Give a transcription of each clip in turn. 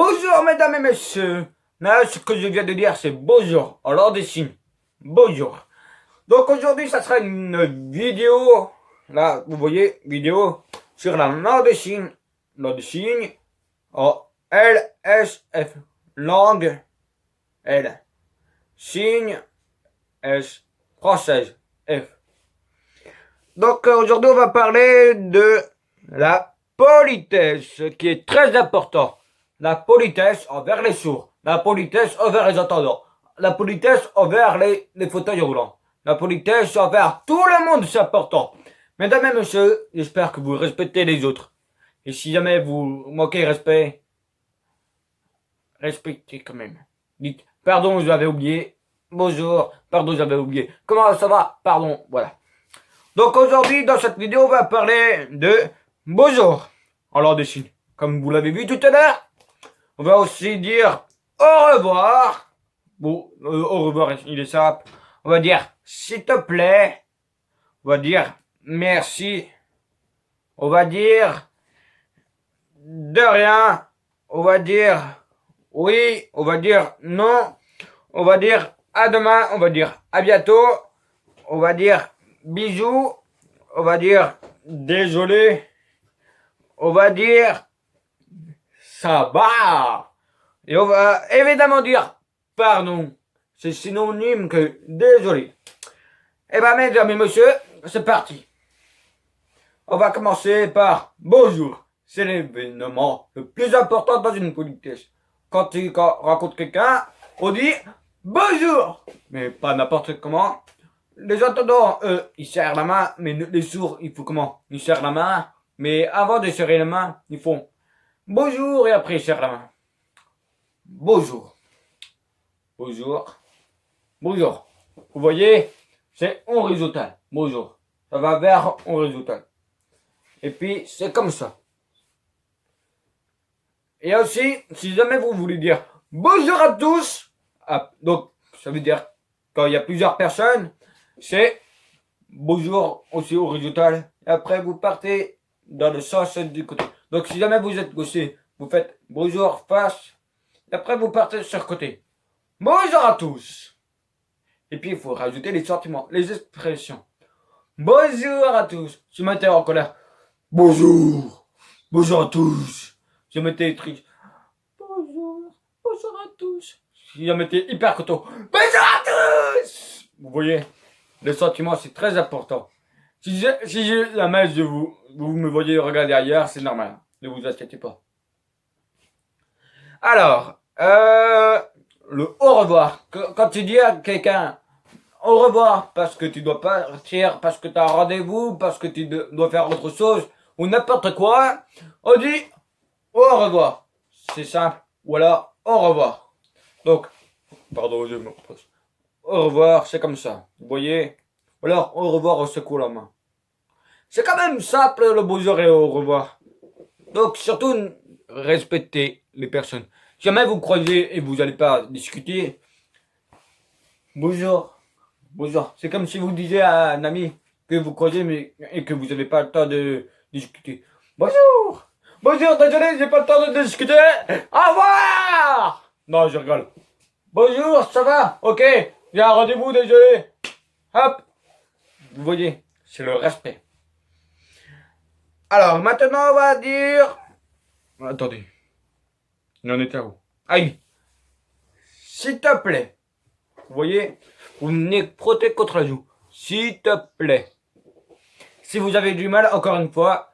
Bonjour mesdames et messieurs. Là, ce que je viens de dire, c'est bonjour. Alors des signes. Bonjour. Donc aujourd'hui, ça sera une vidéo. Là, vous voyez, vidéo sur la langue des signes. Langue des signes. Oh, LSF. Langue. L. Signe. S. Française. F. Donc aujourd'hui, on va parler de la politesse, qui est très important. La politesse envers les sourds, la politesse envers les entendants, la politesse envers les fauteuils roulants, la politesse envers tout le monde, c'est important. Mesdames et messieurs, j'espère que vous respectez les autres. Et si jamais vous manquez respect, respectez quand même. Dites, pardon, j'avais oublié. Bonjour, pardon, j'avais oublié. Comment ça va? Pardon, voilà. Donc aujourd'hui, dans cette vidéo, on va parler de bonjour en langue des signes. Comme vous l'avez vu tout à l'heure, on va aussi dire au revoir. Bon, au revoir, il est simple. On va dire s'il te plaît. On va dire merci. On va dire de rien. On va dire oui. On va dire non. On va dire à demain. On va dire à bientôt. On va dire bisous. On va dire désolé. On va dire ça va. Et on va évidemment dire pardon. C'est synonyme que désolé. Eh ben, mesdames et messieurs, c'est parti. On va commencer par bonjour. C'est l'événement le plus important dans une politesse. Quand tu rencontres quelqu'un, on dit bonjour. Mais pas n'importe comment. Les entendants, eux, ils serrent la main, mais les sourds, il faut comment? Ils serrent la main, mais avant de serrer la main, ils font bonjour et après ils serrent la main. Bonjour. Bonjour. Bonjour. Vous voyez, c'est horizontal. Bonjour. Ça va vers horizontal. Et puis, c'est comme ça. Et aussi, si jamais vous voulez dire bonjour à tous, donc ça veut dire quand il y a plusieurs personnes, c'est bonjour aussi horizontal. Et après, vous partez dans le sens du côté. Donc, si jamais vous êtes gaucher, vous faites bonjour face. Et après, vous partez sur le côté. Bonjour à tous. Et puis, il faut rajouter les sentiments, les expressions. Bonjour à tous. Je m'étais en colère. Bonjour. Bonjour à tous. Je m'étais triste. Bonjour. Bonjour à tous. Je m'étais hyper content. Bonjour à tous. Vous voyez, le sentiment, c'est très important. Si jamais vous me voyez regarder ailleurs, c'est normal. Ne vous inquiétez pas. Alors, le au revoir. Quand tu dis à quelqu'un au revoir parce que tu dois partir, parce que tu as un rendez-vous, parce que tu dois faire autre chose, ou n'importe quoi, on dit au revoir. C'est simple. Ou alors au revoir. Donc, pardon, je me repose. Au revoir, c'est comme ça. Vous voyez? Ou alors au revoir, on secoue la main. C'est quand même simple le bonjour et au revoir. Donc surtout, respectez les personnes. Si jamais vous croisez et vous n'allez pas discuter, bonjour, bonjour. C'est comme si vous disiez à un ami que vous croisez mais, et que vous n'avez pas le temps de discuter. Bonjour, bonjour, désolé, j'ai pas le temps de discuter. Au revoir. Non, je rigole. Bonjour, ça va? Ok, j'ai un rendez-vous, désolé. Hop. Vous voyez, c'est le respect. Alors, maintenant, on va dire... Attendez. Il en était où? Aïe. S'il te plaît. Vous voyez? Vous venez protéger contre la joue. S'il te plaît. Si vous avez du mal, encore une fois,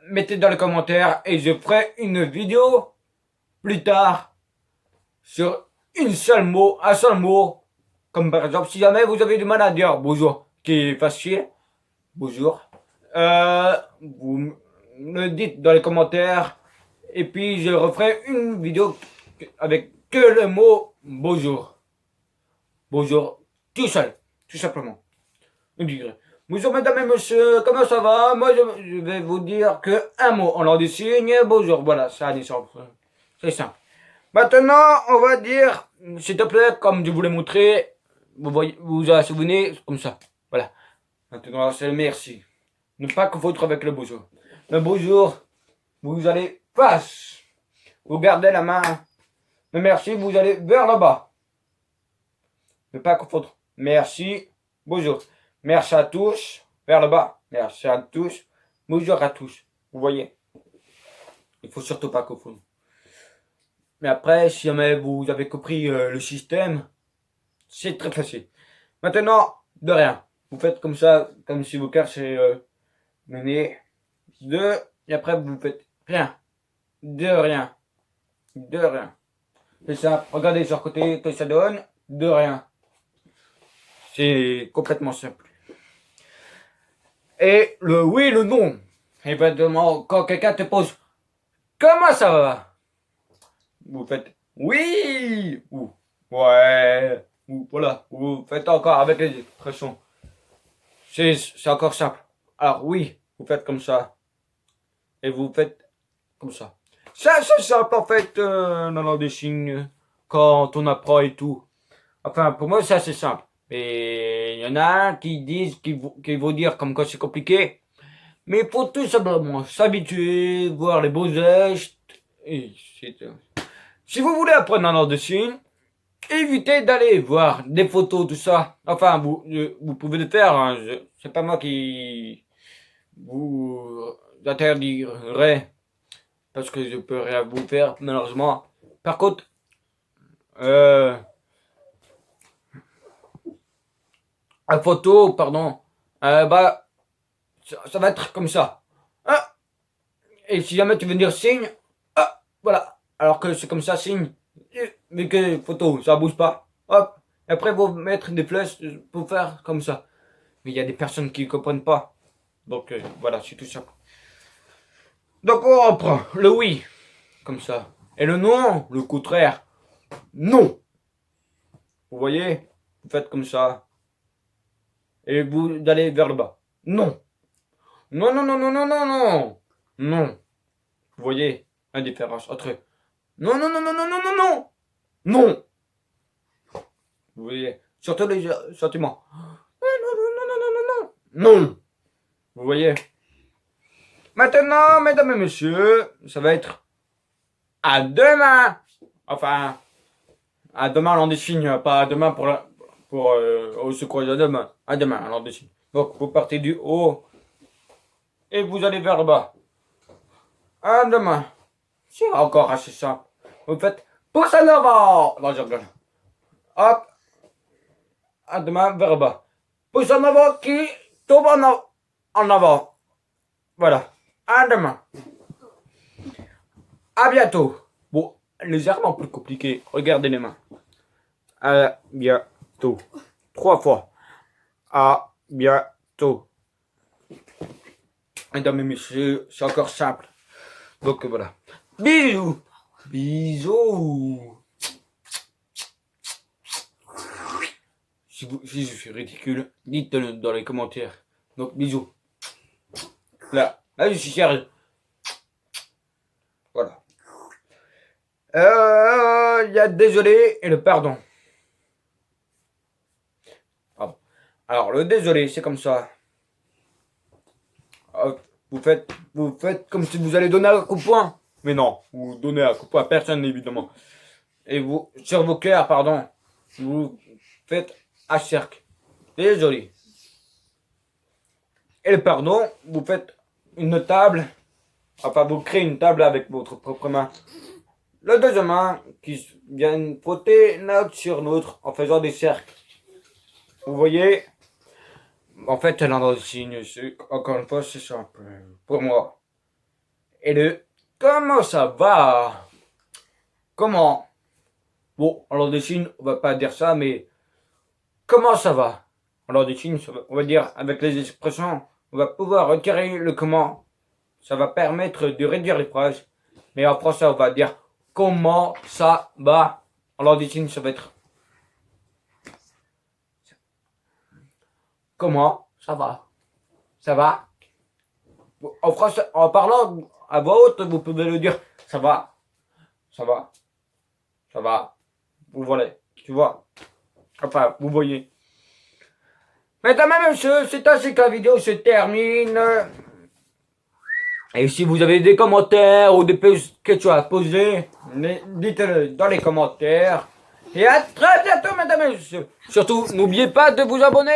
mettez dans les commentaires et je ferai une vidéo plus tard sur un seul mot. Comme par exemple, si jamais vous avez du mal à dire bonjour, qui est facile, bonjour, vous me dites dans les commentaires et puis je referai une vidéo avec que le mot bonjour. Bonjour, tout seul, tout simplement. Je dirais, bonjour mesdames et messieurs, comment ça va? Moi je vais vous dire que un mot en langue des signes, bonjour, voilà, ça c'est simple. C'est simple. Maintenant, on va dire, s'il te plaît, comme je vous l'ai montré, vous voyez, vous vous souvenez, comme ça. Voilà. Maintenant, c'est le merci. Ne pas confondre avec le bonjour. Le bonjour, vous allez face. vous gardez la main. Mais merci, vous allez vers le bas. Ne pas confondre. Merci, bonjour. Merci à tous, vers le bas. Merci à tous, bonjour à tous. Vous voyez? Il faut surtout pas confondre. Mais après, si jamais vous avez compris le système, c'est très facile. Maintenant, de rien. Vous faites comme ça, comme si vous cachez le nez. Et après vous faites rien. De rien. De rien. C'est ça. Regardez sur le côté que ça donne. De rien. C'est complètement simple. Et le oui, le non. Évidemment, quand quelqu'un te pose comment ça va, vous faites oui ou ouais ou voilà. Vous faites encore avec les expressions. C'est encore simple. Alors oui, vous faites comme ça. Et vous faites comme ça. Ça, c'est simple en fait, dans l'ordre des signes, quand on apprend et tout. Enfin, pour moi, ça c'est simple. Et il y en a un qui disent, qui vont dire comme quoi c'est compliqué. Mais il faut tout simplement s'habituer, voir les beaux gestes. Et c'est tout. Si vous voulez apprendre un ordre de signes, évitez d'aller voir des photos, tout ça. Enfin, vous pouvez le faire, hein. C'est pas moi qui vous interdirai. Parce que je peux rien vous faire, malheureusement. Par contre, la photo, pardon, bah, ça va être comme ça. Ah, et si jamais tu veux dire signe, ah, voilà. Alors que c'est comme ça, signe. Mais que photo, ça bouge pas. Hop. Et après, vous mettre des flèches pour faire comme ça. Mais il y a des personnes qui ne comprennent pas. Donc, voilà, c'est tout ça. Donc, on reprend. Le oui, comme ça. Et le non, le contraire. Non. Vous voyez? Vous faites comme ça. Et vous allez vers le bas. Non. Non, non, non, non, non, non, non. Non. Vous voyez la différence entre non, non, non, non, non, non, non, non. Non. Vous voyez? Surtout les sentiments. Non, non, non, non, non, non, non. Non. Vous voyez? Maintenant, mesdames et messieurs, ça va être à demain. Enfin, à demain l'an des signes, pas à demain pour au secours de demain. À demain l'an des signes. Donc vous partez du haut et vous allez vers le bas. À demain. C'est encore assez simple. Vous faites pouce en avant. Non, je rigole. Hop. À demain vers le bas. Pouce en avant qui tombe en avant. Voilà. À demain. À bientôt. Bon, légèrement plus compliqué. Regardez les mains. À bientôt. 3 fois. À bientôt. Mesdames et messieurs, c'est encore simple. Donc voilà. Bisous. Bisous. Si je suis ridicule, dites-le dans les commentaires. Donc bisous. Là je suis sérieux. Voilà. Il y a désolé et le pardon. Pardon. Alors le désolé, c'est comme ça. Vous faites comme si vous allez donner un coup de poing. Mais non, vous donnez un coup de poing à personne évidemment. Et vous, sur vos cœurs, pardon, vous faites un cercle. Désolé. Et le pardon, vous faites une table. Enfin, vous créez une table avec votre propre main. Le deuxième main qui vient frotter l'autre sur l'autre en faisant des cercles. Vous voyez? En fait, c'est l'endroit de signe. Encore une fois, c'est simple pour moi. Et le comment ça va? Comment? Bon, alors des signes, on va pas dire ça, mais comment ça va? Alors des signes, on va dire avec les expressions, on va pouvoir retirer le comment. Ça va permettre de réduire les phrases. Mais en français, on va dire comment ça va? Alors des signes, ça va être comment ça va? Ça va? En français, en parlant à voix haute, vous pouvez le dire ça va? Ça va? Ça va? Vous voyez, tu vois? Enfin, vous voyez. Mesdames et messieurs, c'est ainsi que la vidéo se termine. Et si vous avez des commentaires ou des questions à poser, dites-le dans les commentaires. Et à très bientôt, mesdames et messieurs. Surtout, n'oubliez pas de vous abonner.